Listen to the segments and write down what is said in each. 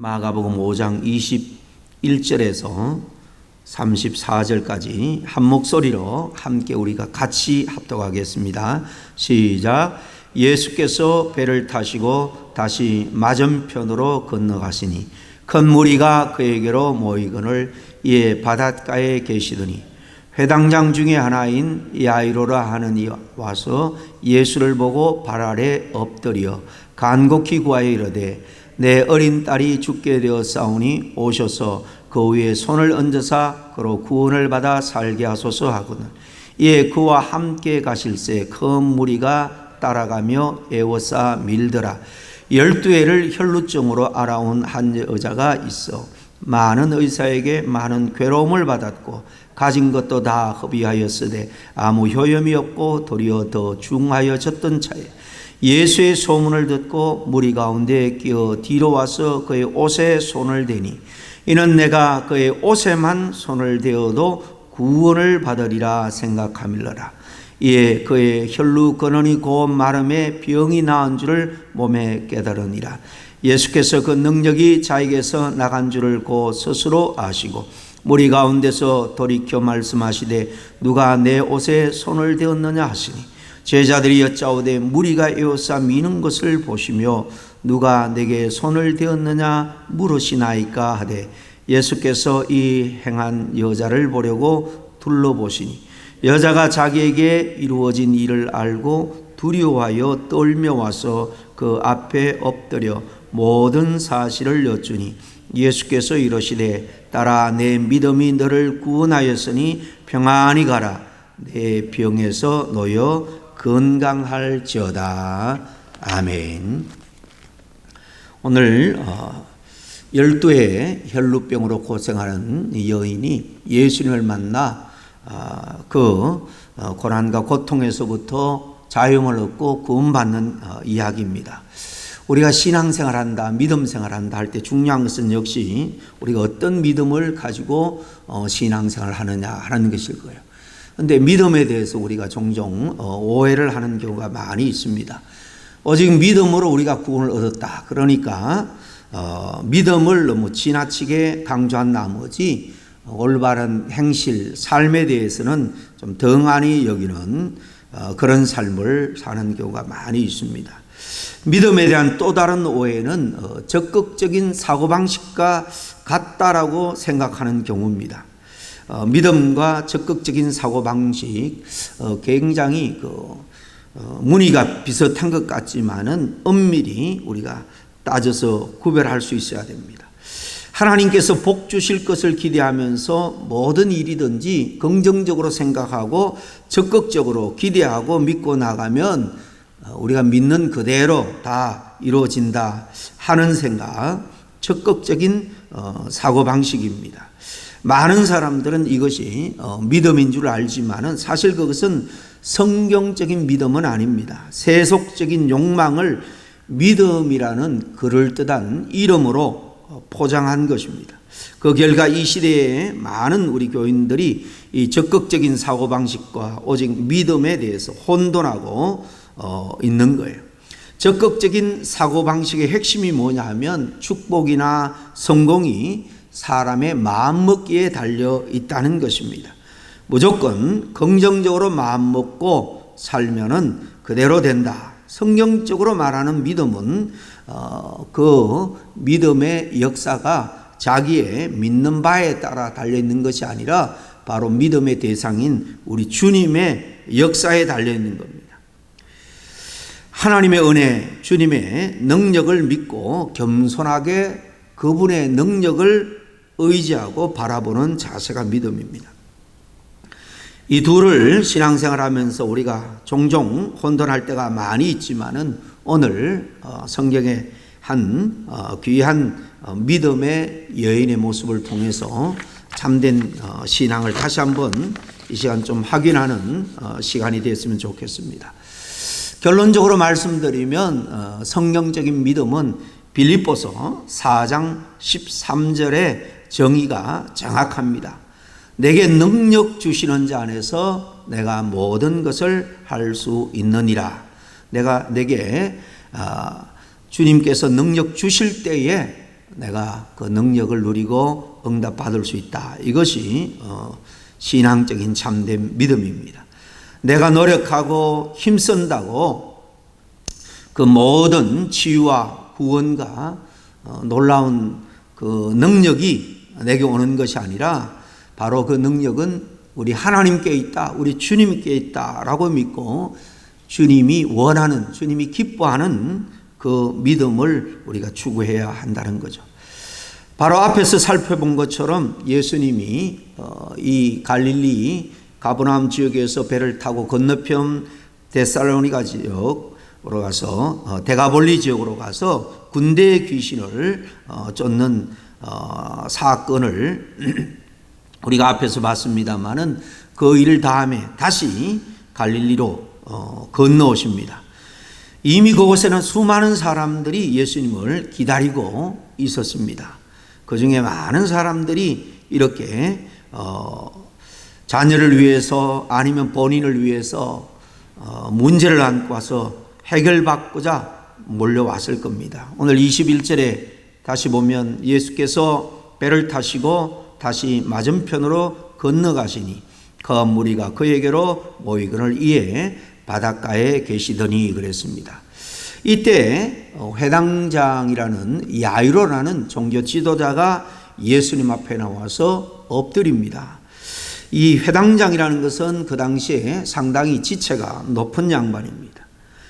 마가복음 5장 21절에서 34절까지 한 목소리로 함께 우리가 같이 합독하겠습니다. 시작. 예수께서 배를 타시고 다시 맞은편으로 건너가시니 큰 무리가 그에게로 모이거늘 이에 바닷가에 계시더니 회당장 중에 하나인 야이로라 하는 이 와서 예수를 보고 발 아래 엎드려 간곡히 구하여 이르되 내 어린 딸이 죽게 되었사오니 오셔서 그 위에 손을 얹으사 그로 구원을 받아 살게 하소서 하거늘 이에 그와 함께 가실새 큰 무리가 따라가며 애워싸 밀더라. 12해를 혈루증으로 앓아온 한 여자가 있어 많은 의사에게 많은 괴로움을 받았고 가진 것도 다 허비하였으되 아무 효염이 없고 도리어 더 중하여졌던 차에 예수의 소문을 듣고 무리 가운데 끼어 뒤로 와서 그의 옷에 손을 대니 이는 내가 그의 옷에만 손을 대어도 구원을 받으리라 생각하밀러라. 이에 그의 혈루 근원이 곧 마름에 병이 나은 줄을 몸에 깨달으니라. 예수께서 그 능력이 자에게서 나간 줄을 곧 스스로 아시고 무리 가운데서 돌이켜 말씀하시되 누가 내 옷에 손을 대었느냐 하시니 제자들이 여짜오되 무리가 에워싸 미는 것을 보시며 누가 내게 손을 대었느냐 물으시나이까 하되 예수께서 이 행한 여자를 보려고 둘러보시니 여자가 자기에게 이루어진 일을 알고 두려워하여 떨며 와서 그 앞에 엎드려 모든 사실을 여쭈니 예수께서 이러시되 딸아 내 믿음이 너를 구원하였으니 평안히 가라. 내 병에서 놓여 건강할지어다. 아멘. 오늘 12해 혈루병으로 고생하는 여인이 예수님을 만나 그 고난과 고통에서부터 자유를 얻고 구원받는 이야기입니다. 우리가 신앙생활한다, 믿음생활한다 할 때 중요한 것은 역시 우리가 어떤 믿음을 가지고 신앙생활을 하느냐 하는 것일 거예요. 그런데 믿음에 대해서 우리가 종종 오해를 하는 경우가 많이 있습니다. 오직 믿음으로 우리가 구원을 얻었다. 그러니까 믿음을 너무 지나치게 강조한 나머지 올바른 행실, 삶에 대해서는 좀 덩하니 여기는 그런 삶을 사는 경우가 많이 있습니다. 믿음에 대한 또 다른 오해는 적극적인 사고방식과 같다라고 생각하는 경우입니다. 믿음과 적극적인 사고방식 굉장히 무늬가 비슷한 것 같지만은 엄밀히 우리가 따져서 구별할 수 있어야 됩니다. 하나님께서 복 주실 것을 기대하면서 모든 일이든지 긍정적으로 생각하고 적극적으로 기대하고 믿고 나가면 우리가 믿는 그대로 다 이루어진다 하는 생각, 적극적인 사고방식입니다. 많은 사람들은 이것이 믿음인 줄 알지만은 사실 그것은 성경적인 믿음은 아닙니다. 세속적인 욕망을 믿음이라는 그럴듯한 이름으로 포장한 것입니다. 그 결과 이 시대에 많은 우리 교인들이 이 적극적인 사고방식과 오직 믿음에 대해서 혼돈하고 있는 거예요. 적극적인 사고방식의 핵심이 뭐냐 하면 축복이나 성공이 사람의 마음먹기에 달려 있다는 것입니다. 무조건 긍정적으로 마음먹고 살면은 그대로 된다. 성경적으로 말하는 믿음은 그 믿음의 역사가 자기의 믿는 바에 따라 달려있는 것이 아니라 바로 믿음의 대상인 우리 주님의 역사에 달려있는 겁니다. 하나님의 은혜, 주님의 능력을 믿고 겸손하게 그분의 능력을 의지하고 바라보는 자세가 믿음입니다. 이 둘을 신앙생활하면서 우리가 종종 혼돈할 때가 많이 있지만은 오늘 성경의 한 귀한 믿음의 여인의 모습을 통해서 참된 신앙을 다시 한번 이 시간 좀 확인하는 시간이 됐으면 좋겠습니다. 결론적으로 말씀드리면 성경적인 믿음은 빌립보서 4장 13절의 정의가 정확합니다. 내게 능력 주시는 자 안에서 내가 모든 것을 할 수 있느니라. 내게 주님께서 능력 주실 때에 내가 그 능력을 누리고 응답받을 수 있다. 이것이 신앙적인 참된 믿음입니다. 내가 노력하고 힘쓴다고 그 모든 치유와 구원과 놀라운 그 능력이 내게 오는 것이 아니라 바로 그 능력은 우리 하나님께 있다, 우리 주님께 있다라고 믿고 주님이 원하는, 주님이 기뻐하는 그 믿음을 우리가 추구해야 한다는 거죠. 바로 앞에서 살펴본 것처럼 예수님이 이 갈릴리 가버나움 지역에서 배를 타고 건너편 데살로니가 지역으로 가서 데가볼리 지역으로 가서 군대의 귀신을 쫓는 사건을 우리가 앞에서 봤습니다마는 그 일 다음에 다시 갈릴리로 건너오십니다. 이미 그곳에는 수많은 사람들이 예수님을 기다리고 있었습니다. 그 중에 많은 사람들이 이렇게 자녀를 위해서 아니면 본인을 위해서 문제를 안고 와서 해결받고자 몰려왔을 겁니다. 오늘 21절에 다시 보면 예수께서 배를 타시고 다시 맞은편으로 건너가시니 그 무리가 그에게로 모이거늘 이에 바닷가에 계시더니 그랬습니다. 이때 회당장이라는 야이로라는 종교 지도자가 예수님 앞에 나와서 엎드립니다. 이 회당장이라는 것은 그 당시에 상당히 지체가 높은 양반입니다.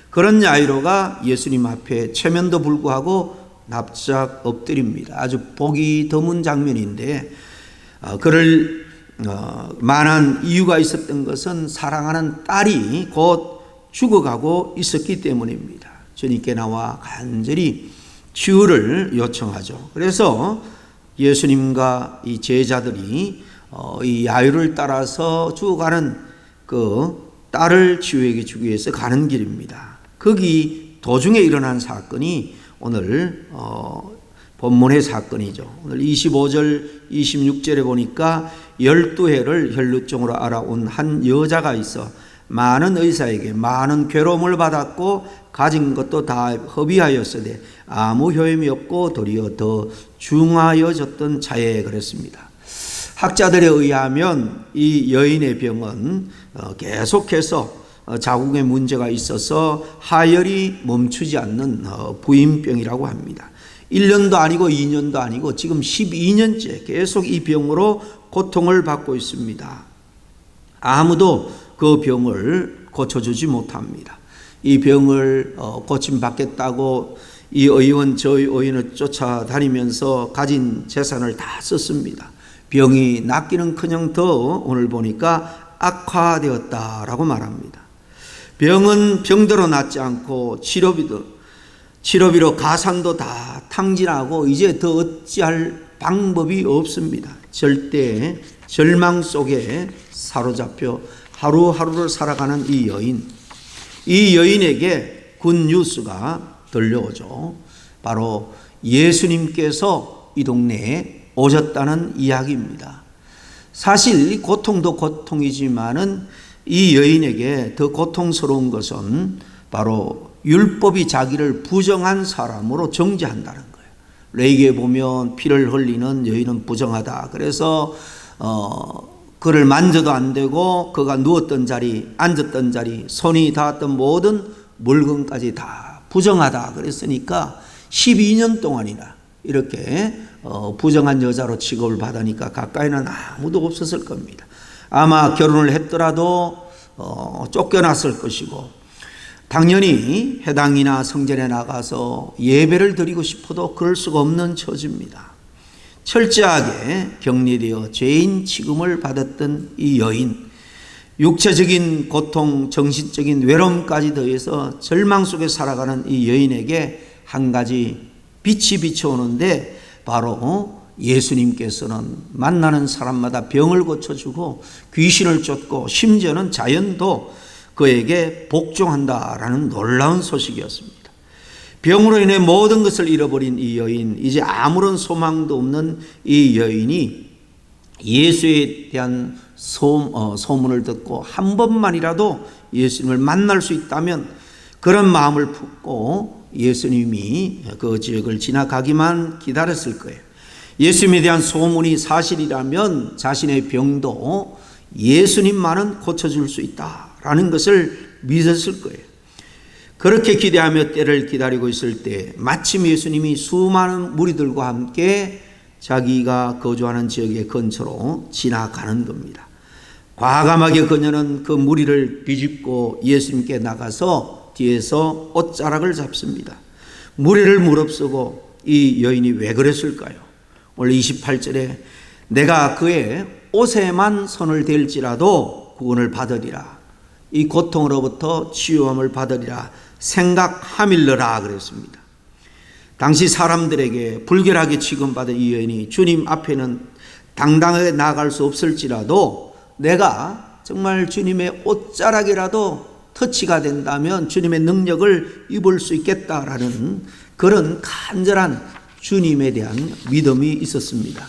그런 야이로가 예수님 앞에 체면도 불구하고 납작 엎드립니다. 아주 보기 드문 장면인데 그를 만한 이유가 있었던 것은 사랑하는 딸이 곧 죽어가고 있었기 때문입니다. 주님께 나와 간절히 치유를 요청하죠. 그래서 예수님과 이 제자들이 이 야유를 따라서 죽어가는 그 딸을 치유해 주기 위해서 가는 길입니다. 거기 도중에 일어난 사건이 오늘 본문의 사건이죠. 오늘 25절 26절에 보니까 12해를 혈루증으로 알아온 한 여자가 있어 많은 의사에게 많은 괴로움을 받았고 가진 것도 다 허비하였으되 아무 효험이 없고 도리어 더 중하여졌던 자에 그랬습니다. 학자들에 의하면 이 여인의 병은 계속해서 자궁에 문제가 있어서 하혈이 멈추지 않는 부인병이라고 합니다. 1년도 아니고 2년도 아니고 지금 12년째 계속 이 병으로 고통을 받고 있습니다. 아무도 그 병을 고쳐주지 못합니다. 이 병을 고침받겠다고 이 의원 저 의원을 쫓아다니면서 가진 재산을 다 썼습니다. 병이 낫기는커녕 더 오늘 보니까 악화되었다라고 말합니다. 병은 병대로 낫지 않고 치료비로 가산도 다 탕진하고 이제 더 어찌할 방법이 없습니다. 절대 절망 속에 사로잡혀 하루하루를 살아가는 이 여인에게 굿뉴스가 들려오죠. 바로 예수님께서 이 동네에 오셨다는 이야기입니다. 사실 고통도 고통이지만은 이 여인에게 더 고통스러운 것은 바로 율법이 자기를 부정한 사람으로 정죄한다는 거예요. 레위기에 보면 피를 흘리는 여인은 부정하다. 그래서 그를 만져도 안 되고 그가 누웠던 자리, 앉았던 자리, 손이 닿았던 모든 물건까지 다 부정하다. 그랬으니까 12년 동안이나 이렇게 부정한 여자로 취급을 받으니까 가까이는 아무도 없었을 겁니다. 아마 결혼을 했더라도 쫓겨났을 것이고 당연히 회당이나 성전에 나가서 예배를 드리고 싶어도 그럴 수가 없는 처지입니다. 철저하게 격리되어 죄인 취급을 받았던 이 여인, 육체적인 고통, 정신적인 외로움까지 더해서 절망 속에 살아가는 이 여인에게 한 가지 빛이 비춰오는데 바로 예수님께서는 만나는 사람마다 병을 고쳐주고 귀신을 쫓고 심지어는 자연도 그에게 복종한다라는 놀라운 소식이었습니다. 병으로 인해 모든 것을 잃어버린 이 여인, 이제 아무런 소망도 없는 이 여인이 예수에 대한 소문을 듣고 한 번만이라도 예수님을 만날 수 있다면 그런 마음을 품고 예수님이 그 지역을 지나가기만 기다렸을 거예요. 예수님에 대한 소문이 사실이라면 자신의 병도 예수님만은 고쳐줄 수 있다라는 것을 믿었을 거예요. 그렇게 기대하며 때를 기다리고 있을 때 마침 예수님이 수많은 무리들과 함께 자기가 거주하는 지역의 근처로 지나가는 겁니다. 과감하게 그녀는 그 무리를 뒤집고 예수님께 나가서 뒤에서 옷자락을 잡습니다. 무리를 무릅쓰고 이 여인이 왜 그랬을까요? 오늘 28절에 내가 그의 옷에만 손을 댈지라도 구원을 받으리라. 이 고통으로부터 치유함을 받으리라 생각하밀러라 그랬습니다. 당시 사람들에게 불결하게 취급받은 이 여인이 주님 앞에는 당당하게 나아갈 수 없을지라도 내가 정말 주님의 옷자락이라도 터치가 된다면 주님의 능력을 입을 수 있겠다라는 그런 간절한 주님에 대한 믿음이 있었습니다.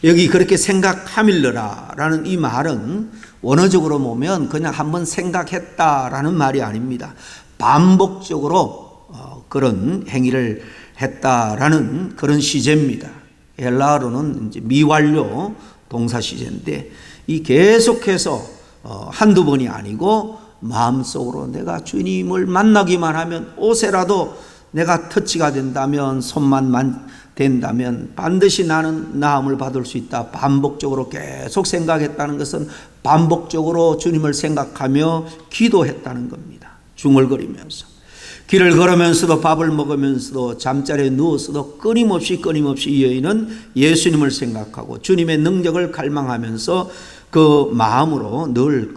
여기 그렇게 생각하밀러라 라는 이 말은 원어적으로 보면 그냥 한번 생각했다라는 말이 아닙니다. 반복적으로 그런 행위를 했다라는 그런 시제입니다. 헬라어로는 이제 미완료 동사 시제인데 이 계속해서 한두 번이 아니고 마음속으로 내가 주님을 만나기만 하면 옷에라도 내가 터치가 된다면 손만 된다면 반드시 나는 나음을 받을 수 있다. 반복적으로 계속 생각했다는 것은 반복적으로 주님을 생각하며 기도했다는 겁니다. 중얼거리면서 길을 걸으면서도 밥을 먹으면서도 잠자리에 누워서도 끊임없이 이 여인은 예수님을 생각하고 주님의 능력을 갈망하면서 그 마음으로 늘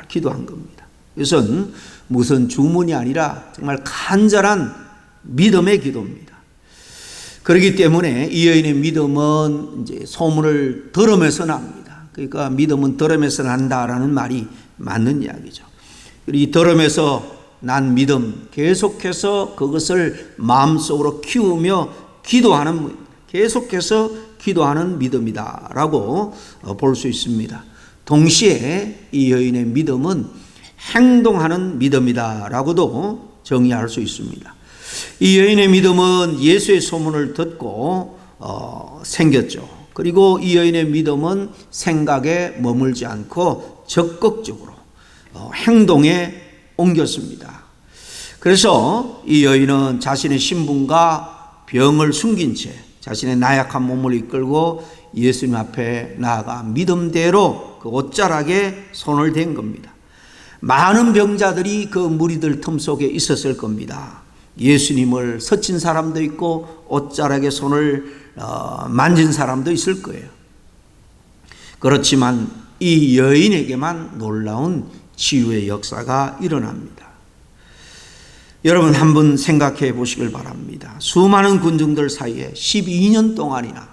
기도한 겁니다. 이것은 무슨 주문이 아니라 정말 간절한 믿음의 기도입니다. 그렇기 때문에 이 여인의 믿음은 이제 소문을 들으면서 납니다. 그러니까 믿음은 들으면서 난다라는 말이 맞는 이야기죠. 이 들으면서 난 믿음 계속해서 그것을 마음속으로 키우며 계속해서 기도하는 믿음이다라고 볼 수 있습니다. 동시에 이 여인의 믿음은 행동하는 믿음이다라고도 정의할 수 있습니다. 이 여인의 믿음은 예수의 소문을 듣고 생겼죠. 그리고 이 여인의 믿음은 생각에 머물지 않고 적극적으로 행동에 옮겼습니다. 그래서 이 여인은 자신의 신분과 병을 숨긴 채 자신의 나약한 몸을 이끌고 예수님 앞에 나아가 믿음대로 그 옷자락에 손을 댄 겁니다. 많은 병자들이 그 무리들 틈 속에 있었을 겁니다. 예수님을 스친 사람도 있고 옷자락에 손을 만진 사람도 있을 거예요. 그렇지만 이 여인에게만 놀라운 치유의 역사가 일어납니다. 여러분 한번 생각해 보시길 바랍니다. 수많은 군중들 사이에 12년 동안이나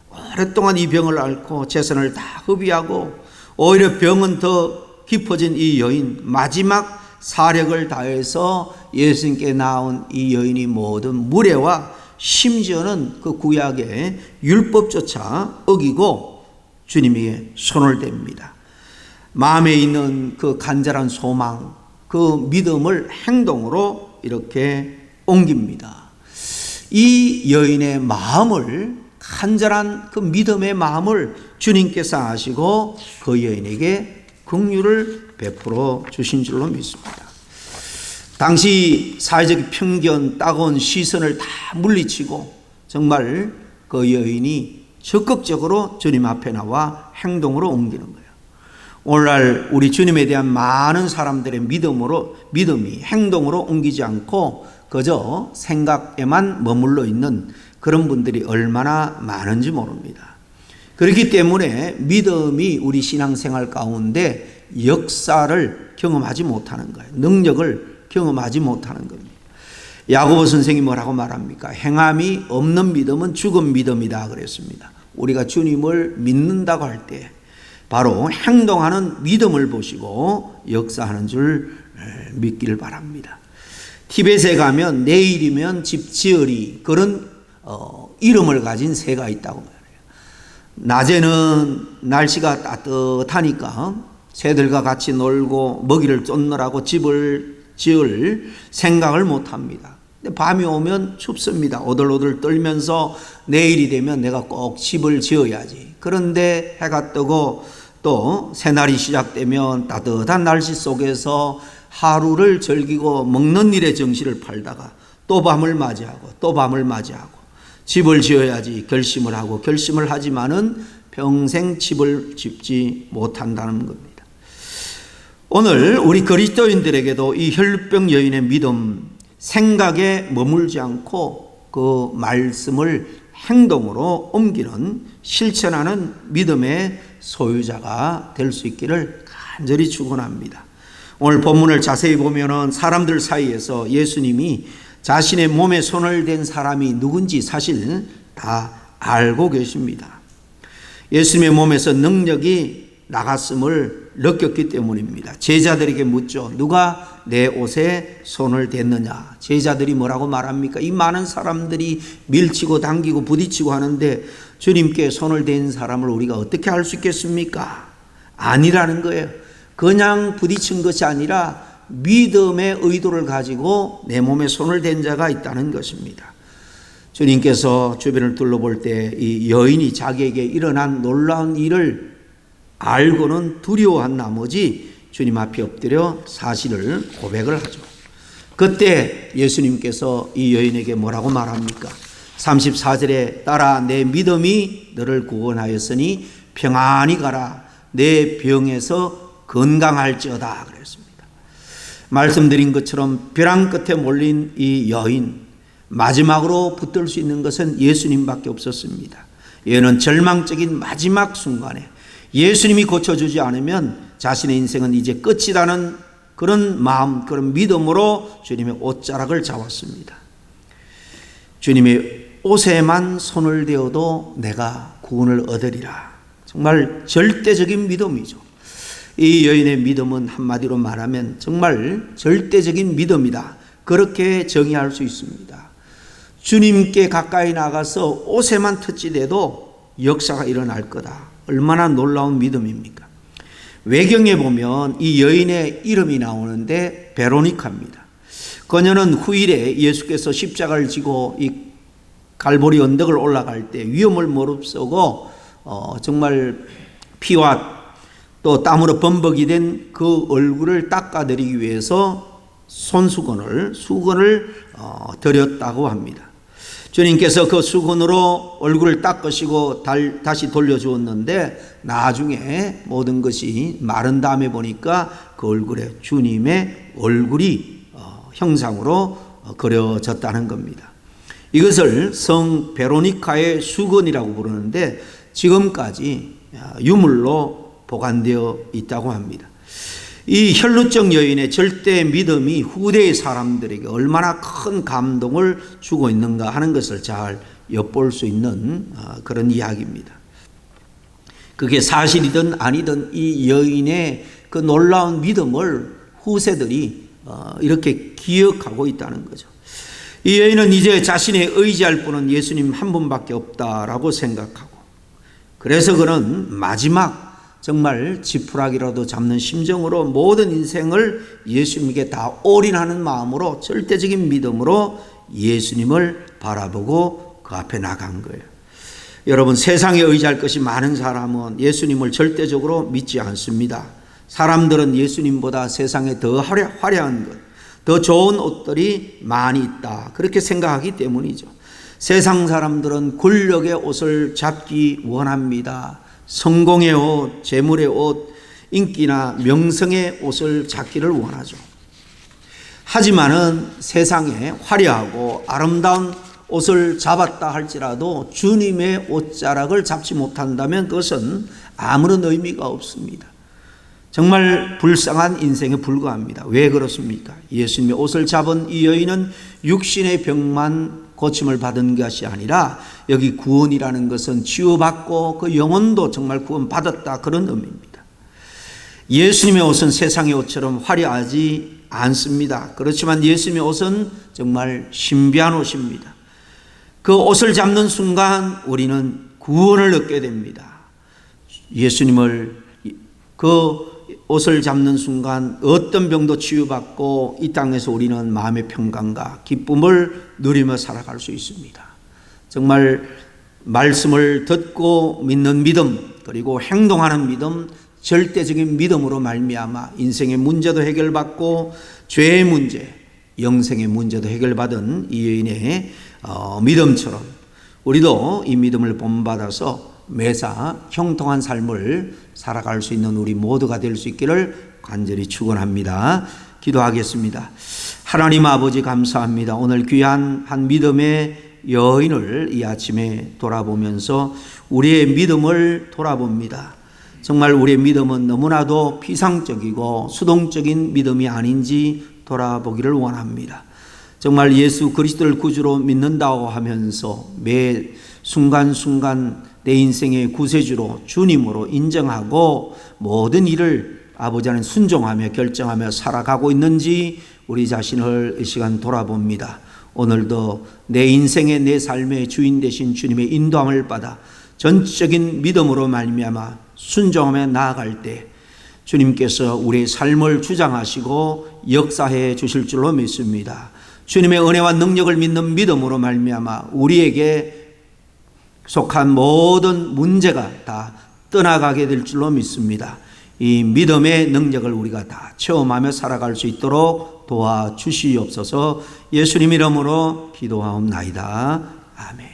오랫동안 이 병을 앓고 재산을 다 허비하고 오히려 병은 더 깊어진 이 여인, 마지막 사력을 다해서 예수님께 나온 이 여인이 모든 무례와 심지어는 그 구약의 율법조차 어기고 주님에게 손을 댑니다. 마음에 있는 그 간절한 소망, 그 믿음을 행동으로 이렇게 옮깁니다. 이 여인의 마음을, 간절한 그 믿음의 마음을 주님께서 아시고 그 여인에게 긍휼을 베풀어 주신 줄로 믿습니다. 당시 사회적 편견, 따가운 시선을 다 물리치고 정말 그 여인이 적극적으로 주님 앞에 나와 행동으로 옮기는 거예요. 오늘날 우리 주님에 대한 많은 사람들의 믿음이 행동으로 옮기지 않고 그저 생각에만 머물러 있는 그런 분들이 얼마나 많은지 모릅니다. 그렇기 때문에 믿음이 우리 신앙생활 가운데 역사를 경험하지 못하는 거예요. 능력을 경험하지 못하는 겁니다. 야고보 선생이 뭐라고 말합니까? 행함이 없는 믿음은 죽은 믿음이다 그랬습니다. 우리가 주님을 믿는다고 할 때 바로 행동하는 믿음을 보시고 역사하는 줄 믿기를 바랍니다. 티벳에 가면 내일이면 집 지으리 그런 이름을 가진 새가 있다고 말해요. 낮에는 날씨가 따뜻하니까 새들과 같이 놀고 먹이를 쫓느라고 집을 지을 생각을 못합니다. 밤이 오면 춥습니다. 오들오들 떨면서 내일이 되면 내가 꼭 집을 지어야지. 그런데 해가 뜨고 또 새날이 시작되면 따뜻한 날씨 속에서 하루를 즐기고 먹는 일에 정신을 팔다가 또 밤을 맞이하고 또 밤을 맞이하고 집을 지어야지 결심을 하고 결심을 하지만은 평생 집을 짓지 못한다는 겁니다. 오늘 우리 그리스도인들에게도 이 혈루병 여인의 믿음, 생각에 머물지 않고 그 말씀을 행동으로 옮기는 실천하는 믿음의 소유자가 될 수 있기를 간절히 축원합니다. 오늘 본문을 자세히 보면은 사람들 사이에서 예수님이 자신의 몸에 손을 댄 사람이 누군지 사실 다 알고 계십니다. 예수님의 몸에서 능력이 나갔음을 느꼈기 때문입니다. 제자들에게 묻죠. 누가 내 옷에 손을 댔느냐? 제자들이 뭐라고 말합니까? 이 많은 사람들이 밀치고 당기고 부딪히고 하는데 주님께 손을 댄 사람을 우리가 어떻게 알 수 있겠습니까? 아니라는 거예요. 그냥 부딪힌 것이 아니라 믿음의 의도를 가지고 내 몸에 손을 댄 자가 있다는 것입니다. 주님께서 주변을 둘러볼 때 이 여인이 자기에게 일어난 놀라운 일을 알고는 두려워한 나머지 주님 앞에 엎드려 사실을 고백을 하죠. 그때 예수님께서 이 여인에게 뭐라고 말합니까? 34절에 따라 내 믿음이 너를 구원하였으니 평안히 가라. 내 병에서 건강할지어다 그랬습니다. 말씀드린 것처럼 벼랑 끝에 몰린 이 여인, 마지막으로 붙들 수 있는 것은 예수님밖에 없었습니다. 얘는 절망적인 마지막 순간에 예수님이 고쳐주지 않으면 자신의 인생은 이제 끝이라는 그런 마음, 그런 믿음으로 주님의 옷자락을 잡았습니다. 주님의 옷에만 손을 대어도 내가 구원을 얻으리라. 정말 절대적인 믿음이죠. 이 여인의 믿음은 한마디로 말하면 정말 절대적인 믿음이다. 그렇게 정의할 수 있습니다. 주님께 가까이 나가서 옷에만 터치돼도 역사가 일어날 거다. 얼마나 놀라운 믿음입니까? 외경에 보면 이 여인의 이름이 나오는데 베로니카입니다. 그녀는 후일에 예수께서 십자가를 지고 이 갈보리 언덕을 올라갈 때 위험을 무릅쓰고 정말 피와 또 땀으로 범벅이 된 그 얼굴을 닦아드리기 위해서 수건을 드렸다고 합니다. 주님께서 그 수건으로 얼굴을 닦으시고 다시 돌려주었는데 나중에 모든 것이 마른 다음에 보니까 그 얼굴에 주님의 얼굴이 형상으로 그려졌다는 겁니다. 이것을 성 베로니카의 수건이라고 부르는데 지금까지 유물로 보관되어 있다고 합니다. 이 혈루증 여인의 절대 믿음이 후대의 사람들에게 얼마나 큰 감동을 주고 있는가 하는 것을 잘 엿볼 수 있는 그런 이야기입니다. 그게 사실이든 아니든 이 여인의 그 놀라운 믿음을 후세들이 이렇게 기억하고 있다는 거죠. 이 여인은 이제 자신의 의지할 분은 예수님 한 분밖에 없다라고 생각하고, 그래서 그는 마지막 정말 지푸라기라도 잡는 심정으로 모든 인생을 예수님께 다 올인하는 마음으로 절대적인 믿음으로 예수님을 바라보고 그 앞에 나간 거예요. 여러분, 세상에 의지할 것이 많은 사람은 예수님을 절대적으로 믿지 않습니다. 사람들은 예수님보다 세상에 더 화려한 것, 더 좋은 옷들이 많이 있다, 그렇게 생각하기 때문이죠. 세상 사람들은 권력의 옷을 잡기 원합니다. 성공의 옷, 재물의 옷, 인기나 명성의 옷을 잡기를 원하죠. 하지만은 세상에 화려하고 아름다운 옷을 잡았다 할지라도 주님의 옷자락을 잡지 못한다면 그것은 아무런 의미가 없습니다. 정말 불쌍한 인생에 불과합니다. 왜 그렇습니까? 예수님의 옷을 잡은 이 여인은 육신의 병만 고침을 받은 것이 아니라 여기 구원이라는 것은 치유받고 그 영혼도 정말 구원받았다, 그런 의미입니다. 예수님의 옷은 세상의 옷처럼 화려하지 않습니다. 그렇지만 예수님의 옷은 정말 신비한 옷입니다. 그 옷을 잡는 순간 우리는 구원을 얻게 됩니다. 예수님을 그 옷을 잡는 순간 어떤 병도 치유받고 이 땅에서 우리는 마음의 평강과 기쁨을 누리며 살아갈 수 있습니다. 정말 말씀을 듣고 믿는 믿음, 그리고 행동하는 믿음, 절대적인 믿음으로 말미암아 인생의 문제도 해결받고 죄의 문제, 영생의 문제도 해결받은 이 여인의 믿음처럼 우리도 이 믿음을 본받아서 매사 형통한 삶을 살아갈 수 있는 우리 모두가 될 수 있기를 간절히 축원합니다. 기도하겠습니다. 하나님 아버지 감사합니다. 오늘 귀한 한 믿음의 여인을 이 아침에 돌아보면서 우리의 믿음을 돌아봅니다. 정말 우리의 믿음은 너무나도 피상적이고 수동적인 믿음이 아닌지 돌아보기를 원합니다. 정말 예수 그리스도를 구주로 믿는다고 하면서 매 순간순간 내 인생의 구세주로 주님으로 인정하고 모든 일을 아버지 안에 순종하며 결정하며 살아가고 있는지 우리 자신을 이 시간 돌아봅니다. 오늘도 내 인생의 내 삶의 주인 되신 주님의 인도함을 받아 전적인 믿음으로 말미암아 순종하며 나아갈 때 주님께서 우리의 삶을 주장하시고 역사해 주실 줄로 믿습니다. 주님의 은혜와 능력을 믿는 믿음으로 말미암아 우리에게 속한 모든 문제가 다 떠나가게 될 줄로 믿습니다. 이 믿음의 능력을 우리가 다 체험하며 살아갈 수 있도록 도와주시옵소서. 예수님 이름으로 기도하옵나이다. 아멘.